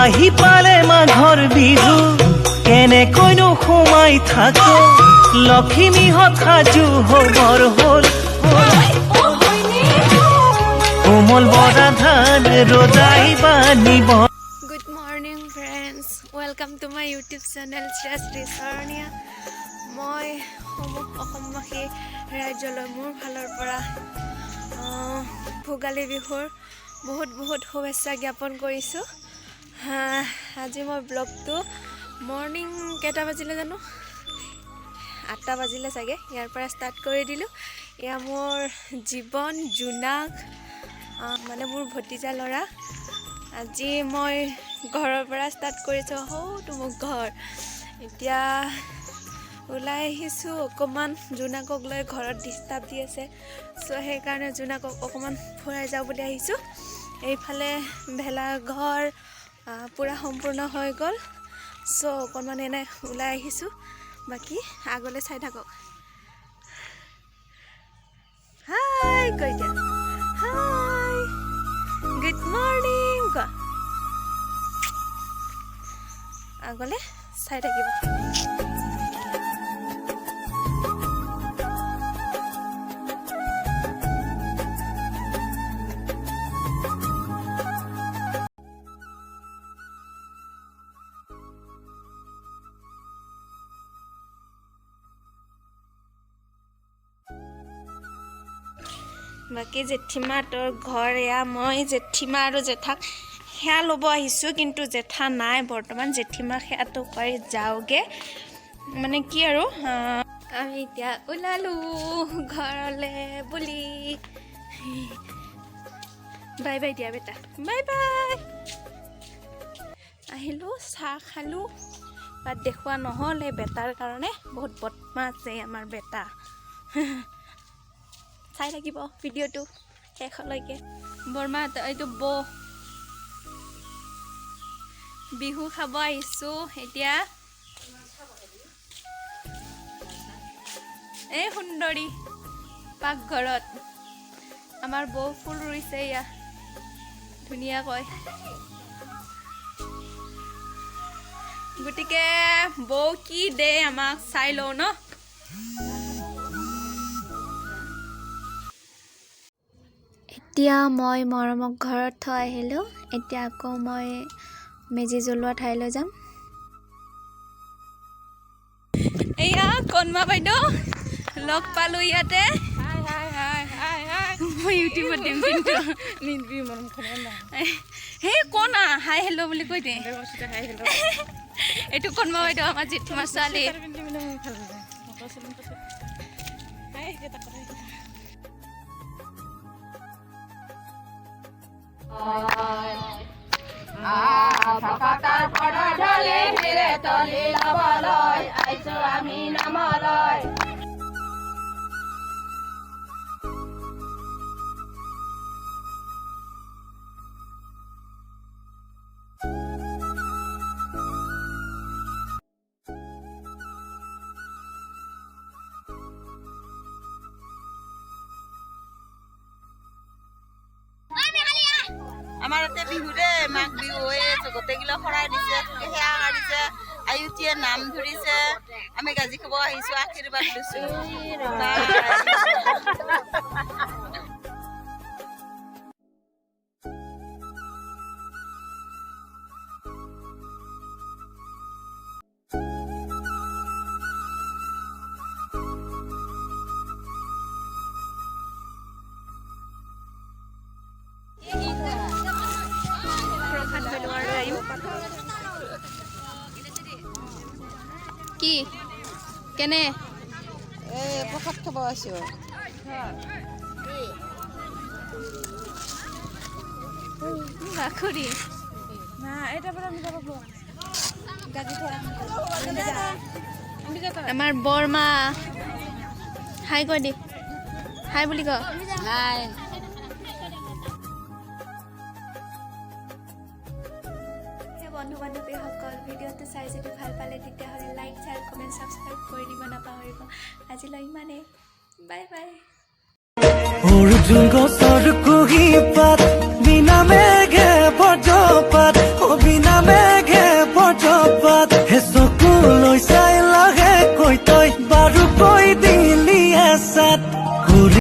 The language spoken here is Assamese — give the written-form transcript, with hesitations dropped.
আহি পালে মাঘৰ বিহু কেনেকৈনো সোমাই থাকো লখিমীহঁত সাজু হবৰ হ'ল কোমল বৰা ধান ৰজাই বানিব। Good morning friends, welcome to my YouTube channel Shastri Sarnia. মই অসমবাসী ৰাজ্যলৈ মোৰ ফালৰ পৰা ভোগালী বিহুৰ বহুত শুভেচ্ছা জ্ঞাপন কৰিছোঁ। আজি মই ব্লগটো মৰ্নিং কেইটা বাজিলে জানো 8টা বাজিলে চাগে ইয়াৰ পৰা ষ্টাৰ্ট কৰি দিলোঁ। এয়া মোৰ জীৱন জোনাক মানে মোৰ ভতিজা ল'ৰা। আজি মই ঘৰৰ পৰা ষ্টাৰ্ট কৰিছোঁ। হৌটো মোৰ ঘৰ। এতিয়া ওলাই আহিছোঁ অকণমান জোনাকক লৈ, ঘৰত ডিষ্টাৰ্ব দি আছে চ' সেইকাৰণে জোনাকক অকণমান ফুৰাই যাওঁ বুলি আহিছোঁ। এইফালে ভেলাঘৰ পূৰা সম্পূৰ্ণ হৈ গ'ল চ' অকণমান এনে ওলাই আহিছোঁ। বাকী আগলৈ চাই থাকক। হাই কৈ দিয়া, হাই গুড মৰ্ণিং কোৱা, আগলৈ চাই থাকিব। বাকী জেঠীমাহঁতৰ ঘৰ এয়া। মই জেঠীমা আৰু জেঠাক সেয়া ল'ব আহিছোঁ, কিন্তু জেঠা নাই বৰ্তমান। জেঠীমাক সেয়াটো কৰি যাওঁগৈ, মানে কি আৰু আমি এতিয়া ওলালোঁ ঘৰলৈ বুলি। বাই বাই দিয়া বেটা, বাই বাই। আহিলোঁ, চাহ খালোঁ, বাট দেখুওৱা নহ'ল এই বেটাৰ কাৰণে। বহুত বদমাছ আছে আমাৰ বেটা। চাই থাকিব ভিডিঅ'টো শেষলৈকে। বৰমা এইটো বৌ বিহু খাব আহিছোঁ এতিয়া। এই সুন্দৰী পাকঘৰত আমাৰ বৌ ফুল ৰুইছে এয়া ধুনীয়াকৈ। গতিকে বৌ কি দে আমাক চাই লওঁ ন। এতিয়া মই মৰমক ঘৰত থৈ আহিলোঁ। এতিয়া আকৌ মই মেজি জ্বলোৱা ঠাইলৈ যাম। এয়া কণমা বাইদেউ লগ পালোঁ ইয়াতে। মই ইউটিউবত দিম কিন্তু সেই কোন হাই হেল্ল' বুলি কৈ দে। এইটো কণমা বাইদেউ আমাৰ জেঠীমাৰ ছোৱালী। ভকতৰ পদধূলি শিৰে তলি ল'বলৈ আহিছোঁ আমি নামলৈ। আমাৰ ইয়াতে বিহুৰে মাঘ বিহু হৈ আছে, গোটেইগিলা শৰাই দিছে, সেৱা কাঢ়িছে, আয়ুতীয়ে নাম ধৰিছে, আমি গাজি খাব আহিছোঁ, আশীৰ্বাদ লৈছোঁ। কি কেনে প্ৰসাদ খাব আছোঁ। বাখুৰি আমাৰ বৰমা হাই কৈ দি, হাই বুলি ক। হাই বন্ধু বান্ধৱীসকল, ভিডিঅ'টো চাই যদি ভাল পালে তেতিয়াহ'লে লাইক, শ্বেয়াৰ, কমেণ্ট, ছাবস্ক্ৰাইব কৰি দিব নাপাহৰিব। আজিলৈ ইমানেই, বাই বাই। অৰ্জুন গছৰ কুঁহি পাত বিনা মেঘে বজ্ৰপাত বিনা ঘূৰি